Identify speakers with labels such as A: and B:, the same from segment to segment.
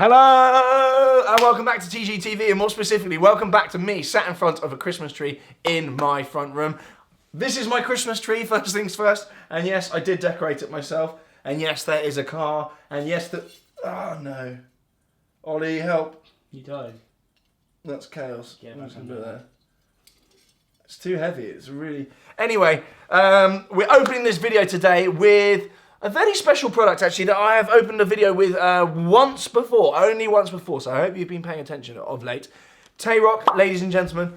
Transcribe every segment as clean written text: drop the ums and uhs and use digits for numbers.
A: Hello and welcome back to TGTV, and more specifically, welcome back to me sat in front of a Christmas tree in my front room. This is my Christmas tree, first things first, and yes, I did decorate it myself, and yes, there is a car, and yes, oh no. Ollie, help.
B: You died.
A: That's chaos.
B: Yeah,
A: I'm just gonna do it there. It's too heavy, it's really... Anyway, we're opening this video today with a very special product, actually, that I have opened a video with only once before, so I hope you've been paying attention of late. Tayrock, ladies and gentlemen.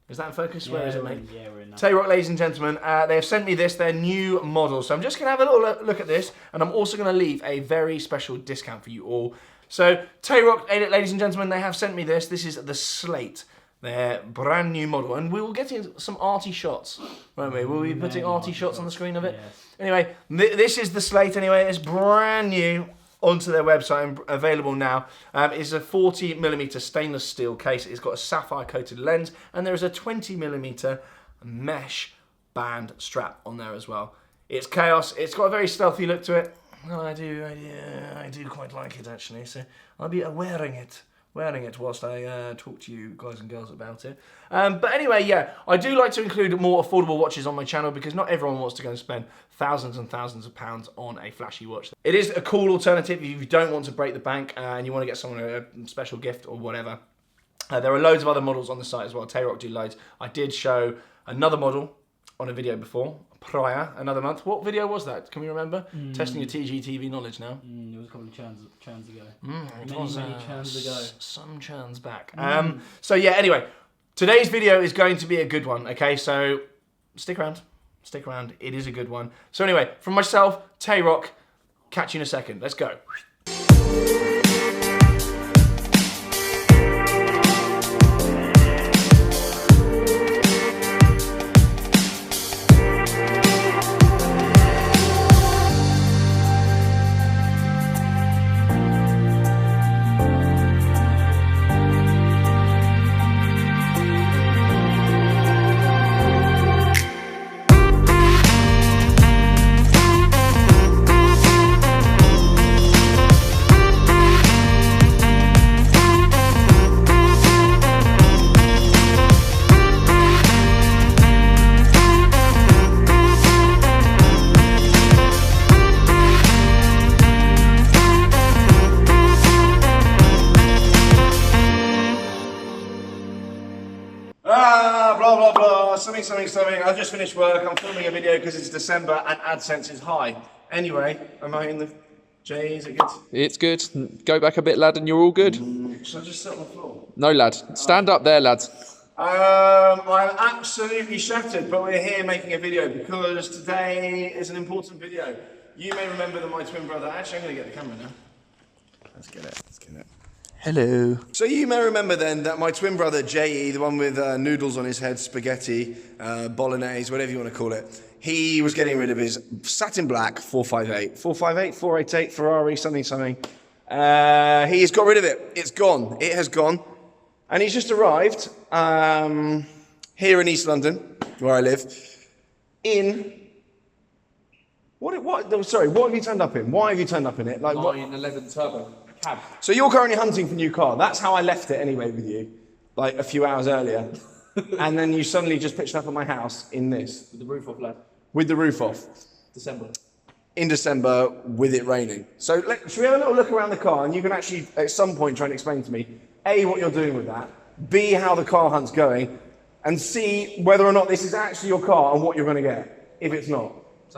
A: Is that in focus?
B: Yeah,
A: where is it, mate?
B: Yeah, we're in that.
A: Tayrock, ladies and gentlemen, they have sent me this, their new model. So I'm just going to have a little look at this, and I'm also going to leave a very special discount for you all. So Tayrock, ladies and gentlemen, they have sent me this. This is the Slate, their brand new model. And we will get into some arty shots, won't we? We'll be putting arty shots on the screen of it.
B: Yes.
A: Anyway, this is the Slate anyway. It's brand new onto their website and available now. It's a 40mm stainless steel case. It's got a sapphire coated lens, and there is a 20mm mesh band strap on there as well. It's chaos. It's got a very stealthy look to it. Well, I do quite like it, actually. So I'll be wearing it whilst I talk to you guys and girls about it. But anyway, yeah, I do like to include more affordable watches on my channel because not everyone wants to go and spend thousands and thousands of pounds on a flashy watch. It is a cool alternative if you don't want to break the bank and you want to get someone a special gift or whatever. There are loads of other models on the site as well. Tayrock do loads. I did show another model on a video before, another month. What video was that? Can we remember? Testing your TGTV knowledge now.
B: It was a couple of churns ago.
A: Many
B: churns ago.
A: Some churns back. So yeah, anyway, today's video is going to be a good one, okay? So stick around. It is a good one. So anyway, from myself, Tayrock, catch you in a second. Let's go. Blah, blah, blah, something. I've just finished work. I'm filming a video because it's December and AdSense is high. Anyway, am I in the... Jay, is it good?
C: It's good. Go back a bit, lad, and you're all good.
A: Should I just sit on the floor?
C: No, lad. Stand up there, lads.
A: I'm absolutely shattered, but we're here making a video because today is an important video. You may remember that my twin brother... Actually, I'm going to get the camera now. Let's get it. Hello. So you may remember then that my twin brother J.E., the one with noodles on his head, spaghetti, bolognese, whatever you want to call it, he was getting rid of his satin black 488 Ferrari, something. He's got rid of it. It's gone. It has gone. And he's just arrived here in East London, where I live, in... What have you turned up in? Why have you turned up in it? Like
C: 911 Turbo. Cab.
A: So you're currently hunting for a new car. That's how I left it anyway with you, like a few hours earlier. And then you suddenly just pitched up at my house in this.
C: With the roof off, lad.
A: With the roof off.
C: December.
A: In December with it raining. So should we have a little look around the car and you can actually at some point try and explain to me, A, what you're doing with that, B, how the car hunt's going, and C, whether or not this is actually your car and what you're going to get, if it's not.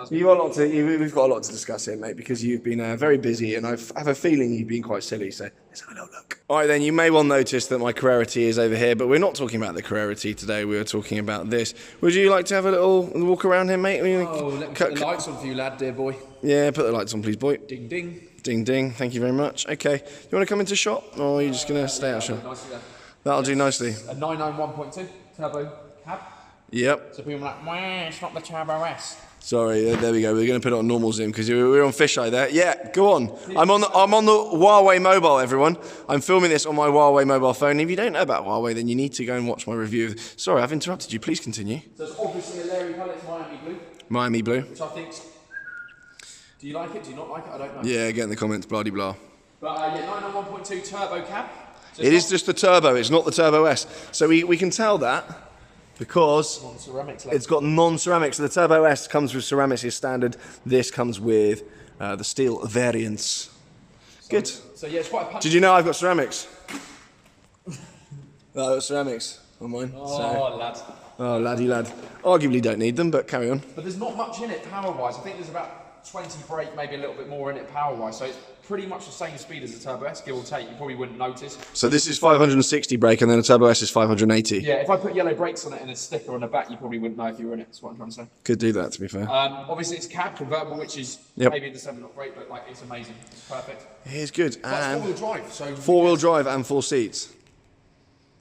A: We've got a lot to discuss here, mate, because you've been very busy, and I have a feeling you've been quite silly, so let's have a little look. All right, then, you may well notice that my Carrera T is over here, but we're not talking about the Carrera T today, we were talking about this. Would you like to have a little walk around here, mate?
C: Oh, let me put the lights on for you, lad, dear boy.
A: Yeah, put the lights on, please, boy.
C: Ding, ding.
A: Ding, ding, thank you very much. Okay, you want to come into shot, or are you just going to stay out shot? That'll do nicely.
C: A 991.2 Turbo cab.
A: Yep.
C: So people are like, wah, it's not the Turbo S.
A: Sorry, there we go. We're going to put it on normal zoom because we're on fisheye there. Yeah, go on. I'm on the Huawei mobile, everyone. I'm filming this on my Huawei mobile phone. If you don't know about Huawei, then you need to go and watch my review. Sorry, I've interrupted you. Please continue.
C: So it's obviously a Larry colour. It's Miami blue.
A: Miami blue.
C: Which I think. Do you like it? Do you not like it? I don't know.
A: Yeah, get in the comments. Blah de blah.
C: But yeah, 991.2 turbo cab. So
A: It is just the turbo, it's not the Turbo S. So we can tell that because
C: ceramics.
A: it's got non-ceramics. So the Turbo S comes with ceramics as standard. This comes with the steel variants. Good.
C: So yeah, it's quite a punch.
A: Did you know I've got ceramics? I've got ceramics on mine.
C: Oh, lad.
A: Oh, laddie lad. Arguably don't need them, but carry on.
C: But there's not much in it power-wise. I think there's about 20 brake, maybe a little bit more in it power-wise. So it's pretty much the same speed as the Turbo S, give or take. You probably wouldn't notice.
A: So this is 560 brake, and then the Turbo S is 580.
C: Yeah, if I put yellow brakes on it and a sticker on the back, you probably wouldn't know if you were in it. That's what I'm trying to say.
A: Could do that, to be fair.
C: Obviously, it's cab convertible, which is maybe the 7-knot brake, but like it's amazing. It's perfect.
A: It is good.
C: But it's
A: And
C: four-wheel drive, so
A: four-wheel drive and 4 seats.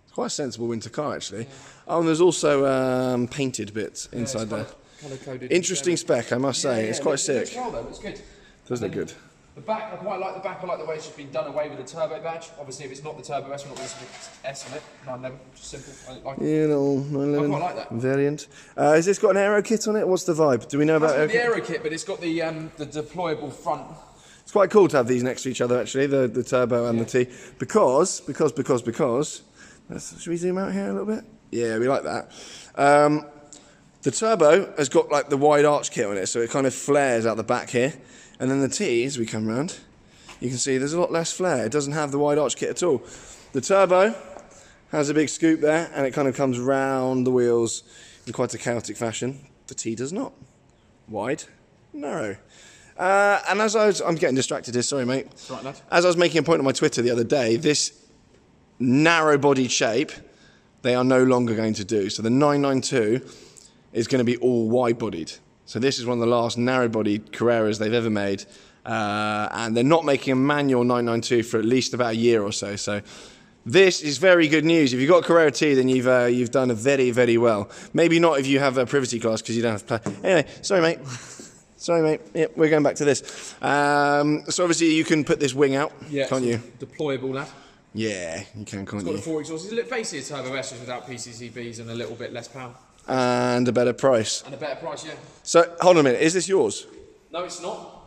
A: It's quite a sensible winter car, actually. Oh, and there's also painted bits inside there.
C: Colour-coded.
A: Interesting spec, I must say. It's quite sick.
C: It looks well, though. It's good.
A: Does look good.
C: The back, I quite like the back. I like the way it's just been done away with the turbo badge. Obviously, if it's not the Turbo S, we're not going to put S on it. 911, just simple. I like it.
A: Yeah, little 911
C: I quite like that.
A: variant. Has this got an aero kit on it? What's the vibe? Do we know about
C: It's got
A: aero
C: the
A: kit?
C: aero kit, but it's got the deployable front.
A: It's quite cool to have these next to each other, actually, the turbo and the T. Because, should we zoom out here a little bit? Yeah, we like that. The turbo has got like the wide arch kit on it, so it kind of flares out the back here. And then the T, as we come round, you can see there's a lot less flare. It doesn't have the wide arch kit at all. The turbo has a big scoop there, and it kind of comes round the wheels in quite a chaotic fashion. The T does not. Wide, narrow. And I'm getting distracted here, sorry mate.
C: That's right, lad.
A: As I was making a point on my Twitter the other day, this narrow-bodied shape, they are no longer going to do. So the 992 is going to be all wide-bodied. So this is one of the last narrow-bodied Carreras they've ever made. And they're not making a manual 992 for at least about a year or so. So this is very good news. If you've got Carrera T, then you've done very, very well. Maybe not if you have a Privity class because you don't have to play. Anyway, sorry mate. Sorry mate. Yep, we're going back to this. So obviously you can put this wing out, can't you?
C: Deployable, lad.
A: Yeah, you can, can't
C: It's got
A: you?
C: the 4 exhausts. It's basically a Turbo S just without PCCBs and a little bit less power.
A: And a better price.
C: And a better price, yeah.
A: So, hold on a minute, is this yours?
C: No, it's not.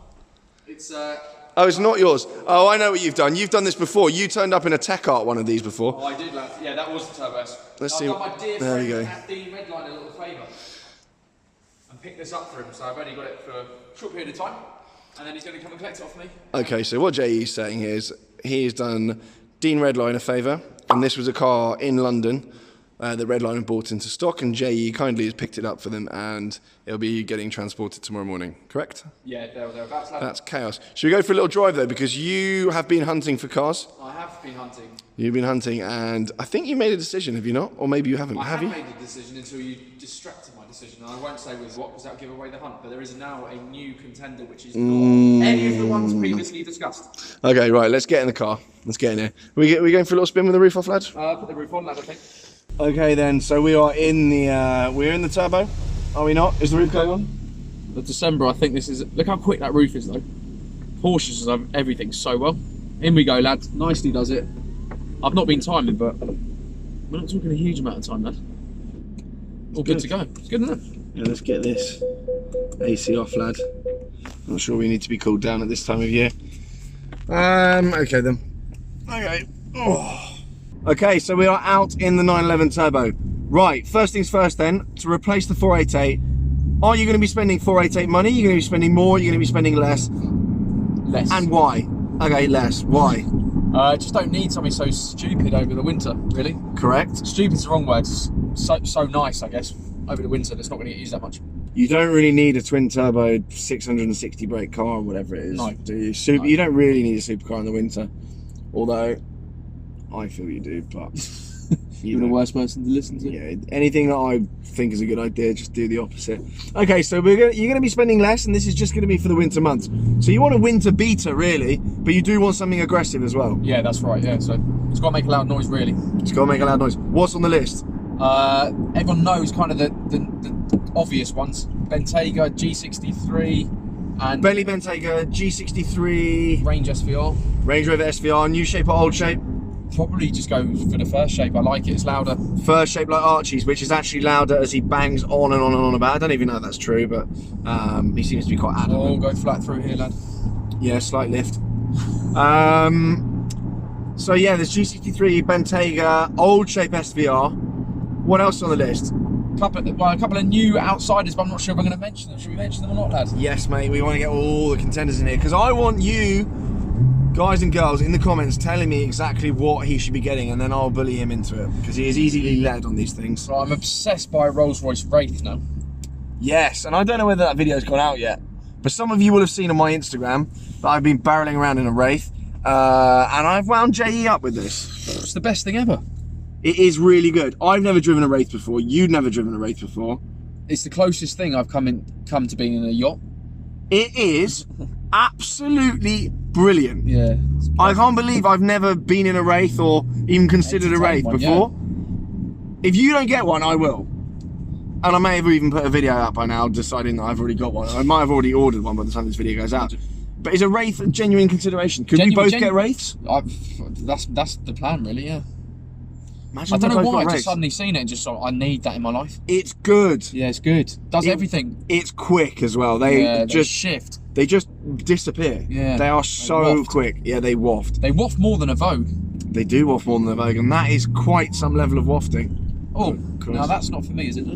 C: It's
A: Oh, it's not yours. Oh, I know what you've done. You've done this before. You turned up in a Tech Art one of these before.
C: Oh, I did, lad. Yeah, that was the Turbo S.
A: Let's
C: I've
A: see.
C: done my dear
A: There we
C: friend
A: go.
C: Dean Redline a little favour and picked this up for him. So I've only got it for a short period of time, and then he's going to come and collect it off me.
A: Okay, so what J.E.'s saying here is he's done Dean Redline a favour, and this was a car in London that Redline had bought into stock, and J.E. kindly has picked it up for them, and it'll be getting transported tomorrow morning, correct?
C: Yeah, thereabouts, lad.
A: That's chaos. Should we go for a little drive, though, because you have been hunting for cars?
C: I have been hunting.
A: You've been hunting, and I think you made a decision, have you not? Or maybe you haven't,
C: I
A: have you?
C: made a decision until you distracted my decision, and I won't say with what because that would give away the hunt. But there is now a new contender which is not any of the ones previously discussed.
A: Okay, right, let's get in the car. Let's get in here. We going for a little spin with the roof off, lads?
C: Put the roof on, lad, I think.
A: Okay then, so we are in the turbo, are we not? Is the roof going on?
C: The December, I think this is. Look how quick that roof is, though. Porsches have everything so well. In we go, lad. Nicely does it. I've not been timing, but we're not talking a huge amount of time, lad. All good to go. It's good, isn't it?
A: Yeah, let's get this AC off, lad. Not sure we need to be cooled down at this time of year. Okay then. Okay. Oh. Okay, so we are out in the 911 Turbo. Right, first things first then, to replace the 488, are you going to be spending 488 money? Are you going to be spending more? Are you going to be spending less?
C: Less.
A: And why? Okay, less. Why?
C: Just don't need something so stupid over the winter, really.
A: Correct.
C: Stupid's the wrong word. It's so nice, I guess. Over the winter, it's not going to get used that much.
A: You don't really need a twin turbo 660 brake car or whatever it is,
C: No.
A: do you?
C: No.
A: You don't really need a supercar in the winter, although I feel you do, but
C: You're the worst person to listen to.
A: yeah, anything that I think is a good idea, just do the opposite. Okay, so you're going to be spending less, and this is just going to be for the winter months. So you want a winter beater, really, but you do want something aggressive as well.
C: Yeah, that's right, yeah. So it's got to make a loud noise, really.
A: It's got to make a loud noise. What's on the list?
C: Everyone knows kind of the obvious ones. Bentayga, G63, and
A: Bentley Bentayga, G63,
C: Range SVR.
A: Range Rover SVR, new shape or old shape?
C: Probably just go for the first shape. I like it. It's louder.
A: First shape like Archie's, which is actually louder as he bangs on and on and on about. I don't even know if that's true, but he seems to be quite adamant.
C: Oh, go flat through here, lad.
A: Yeah, slight lift. So yeah, there's G63, Bentayga, old shape SVR. What else on the list?
C: A couple of new outsiders, but I'm not sure if I'm going to mention them. Should we mention them or not, lads?
A: Yes, mate, we want to get all the contenders in here because I want you, guys and girls, in the comments telling me exactly what he should be getting, and then I'll bully him into it because he is easily led on these things.
C: Right, I'm obsessed by Rolls-Royce Wraith now.
A: Yes, and I don't know whether that video's gone out yet, but some of you will have seen on my Instagram that I've been barreling around in a Wraith, and I've wound JE up with this.
C: It's the best thing ever.
A: It is really good. I've never driven a Wraith before. You've never driven a Wraith before.
C: It's the closest thing I've come to being in a yacht.
A: It is absolutely brilliant.
C: Yeah.
A: I can't believe I've never been in a Wraith or even considered a Wraith before. Yeah. If you don't get one, I will. And I may have even put a video out by now deciding that I've already got one. I might have already ordered one by the time this video goes out. But is a Wraith a genuine consideration? Could we both get Wraiths?
C: That's the plan, really, yeah.
A: Imagine
C: I don't know why, I've just suddenly seen it and just thought, I need that in my life.
A: It's good.
C: Yeah, it's good. Does everything.
A: It's quick as well. They just
C: shift.
A: They just disappear.
C: Yeah.
A: They are so quick. Yeah, they waft.
C: They waft more than a Vogue.
A: They do waft more than a Vogue, and that is quite some level of wafting.
C: Oh, no, that's not for me, is it?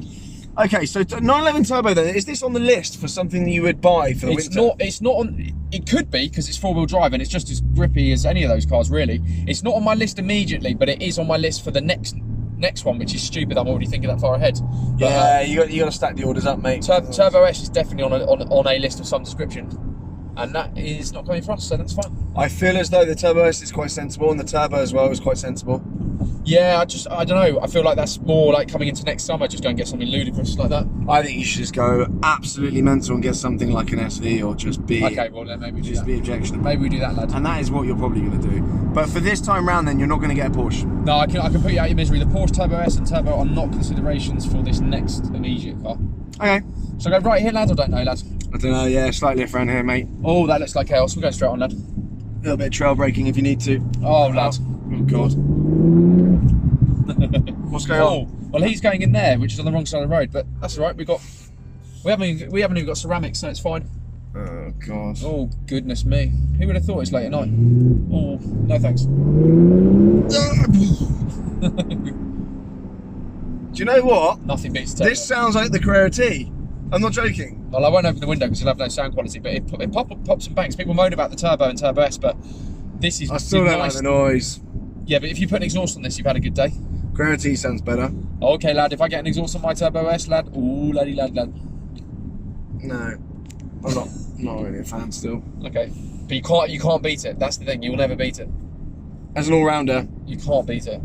A: Okay, so 911 Turbo then, is this on the list for something that you would buy for the winter?
C: It's not on, it could be because it's 4-wheel drive and it's just as grippy as any of those cars really. It's not on my list immediately, but it is on my list for the next one, which is stupid. I'm already thinking that far ahead. But,
A: yeah, you got to stack the orders up, mate.
C: Turbo S is definitely on a list of some description, and that is not coming for us, so that's fine.
A: I feel as though the Turbo S is quite sensible, and the Turbo as well is quite sensible.
C: Yeah, I don't know. I feel like that's more like coming into next summer, just go and get something ludicrous like that.
A: I think you should just go absolutely mental and get something like an SV or just be.
C: Okay, well then maybe we do
A: just
C: that.
A: be objectionable.
C: Maybe we do that, lad.
A: And that is what you're probably going to do. But for this time round, then you're not going to get a Porsche.
C: No, I can put you out your misery. The Porsche Turbo S and Turbo are not considerations for this next immediate car.
A: Okay.
C: So go right here, lad, or don't know, lad?
A: I don't know. Yeah, slightly off around here, mate.
C: Oh, that looks like chaos. We'll go straight on, lad.
A: A little bit of trail braking if you need to.
C: Oh, lad.
A: Oh God. What's going on?
C: Well, he's going in there, which is on the wrong side of the road, but that's all right. We haven't even got ceramics, so it's fine.
A: Oh God.
C: Oh goodness me! Who would have thought it's late at night? Oh no, thanks.
A: Do you know what?
C: Nothing beats
A: this sounds like the Carrera T. I'm not joking.
C: Well, I won't open the window because it'll have no sound quality, but it pops and bangs. People moan about the Turbo and Turbo S, but this is.
A: I still don't like the noise.
C: Yeah, but if you put an exhaust on this, you've had a good day.
A: Carrera T sounds better.
C: Okay, lad. If I get an exhaust on my Turbo S, lad. Ooh, laddie, lad.
A: No, I'm not really a fan still.
C: Okay, but you can't beat it. That's the thing. You'll never beat it.
A: As an all-rounder,
C: you can't beat it.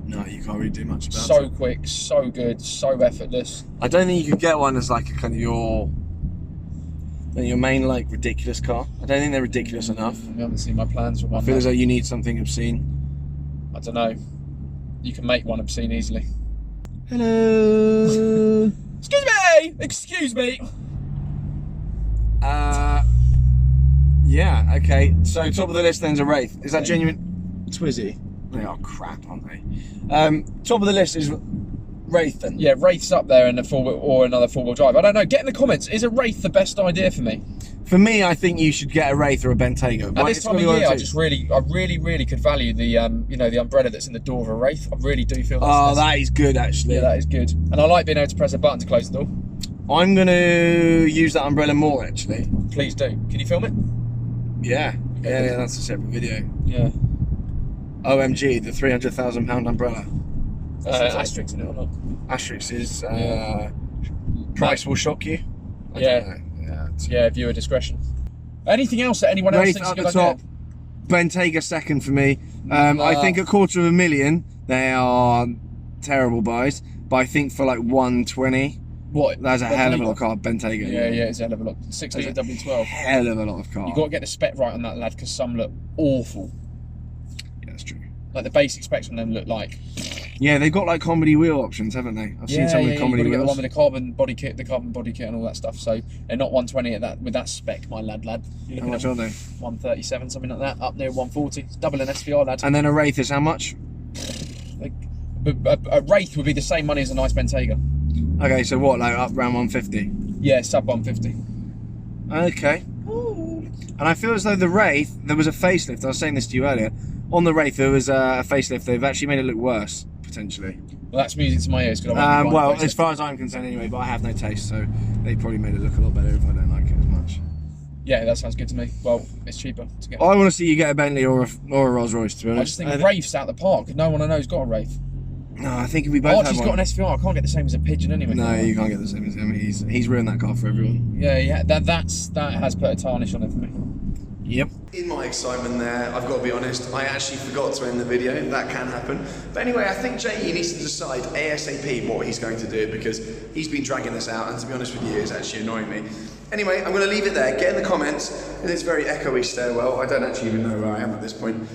A: No, you can't really do much about it.
C: So quick, so good, so effortless.
A: I don't think you could get one as like a kind of your main like ridiculous car. I don't think they're ridiculous enough.
C: You haven't seen my plans for one.
A: I feel as though you need something obscene.
C: I don't know. You can make one obscene easily.
A: Hello.
C: Excuse me. Excuse me.
A: Yeah. Okay. So top of the list then's a Wraith. Is that genuine? Twizzy. They are crap, aren't they? Top of the list is Wraith then.
C: Yeah, Wraith's up there in a another 4-wheel drive. I don't know. Get in the comments. Is a Wraith the best idea for me?
A: For me, I think you should get a Wraith or a Bentayga.
C: At this time of year, I really could value the the umbrella that's in the door of a Wraith. I really do feel.
A: That is good actually.
C: Yeah, that is good. And I like being able to press a button to close the door.
A: I'm gonna use that umbrella more actually.
C: Please do. Can you film it?
A: Yeah. Yeah, that's a separate video.
C: Yeah.
A: OMG, the £300,000 umbrella.
C: Asterisk in it or not?
A: Asterisk is price will shock you. I
C: Yeah.
A: don't know.
C: Yeah, viewer discretion. Anything else that anyone else
A: Wraith
C: thinks
A: at
C: is
A: the
C: a good
A: top.
C: idea?
A: Bentayga second for me. I think $250,000 they are terrible buys, but I think for like 120.
C: What?
A: That's a hell of a lot of car, Bentayga.
C: Yeah, it's a hell of a lot. 6 litre W12.
A: Hell of a lot of car.
C: You've got to get the spec right on that, lad, because some look awful.
A: Yeah, that's true.
C: Like the basic specs on them look like.
A: Yeah, they've got like comedy wheel options, haven't they? I've seen some with comedy
C: you've got to get the
A: wheels.
C: one with the carbon body kit and all that stuff. So they're not 120 with that spec, my lad. You're
A: How much are they?
C: 137, something like that. Up near 140. It's double an SVR, lad.
A: And then a Wraith is how much?
C: A Wraith would be the same money as a nice Bentayga.
A: Okay, so what, like up around 150?
C: Yeah, sub 150.
A: Okay. And I feel as though the Wraith, there was a facelift. I was saying this to you earlier. On the Wraith, there was a facelift. They've actually made it look worse, potentially.
C: Well, that's music to my ears. Well,
A: As far as I'm concerned, anyway. But I have no taste, so they probably made it look a lot better if I don't like it as much.
C: Yeah, that sounds good to me. Well, it's cheaper to get.
A: I want to see you get a Bentley or a Rolls Royce, to be honest.
C: I just think Wraith's out the park. No one I know's got a Wraith.
A: No, I think if we both have
C: Archie's
A: one.
C: got an SVR. I can't get the same as a Pigeon anyway.
A: No, you can't get the same as him. He's ruined that car for everyone.
C: Yeah. That has put a tarnish on it for me.
A: Yep.
D: In my excitement there, I've got to be honest, I actually forgot to end the video. That can happen. But anyway, I think JE needs to decide ASAP what he's going to do, because he's been dragging this out, and to be honest with you, it's actually annoying me. Anyway, I'm going to leave it there. Get in the comments in this very echoey stairwell. I don't actually even know where I am at this point.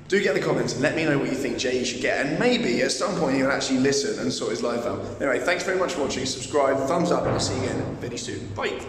D: Do get in the comments and let me know what you think JE should get, and maybe at some point he'll actually listen and sort his life out. Anyway, thanks very much for watching. Subscribe, thumbs up, and I'll see you again very soon. Bye.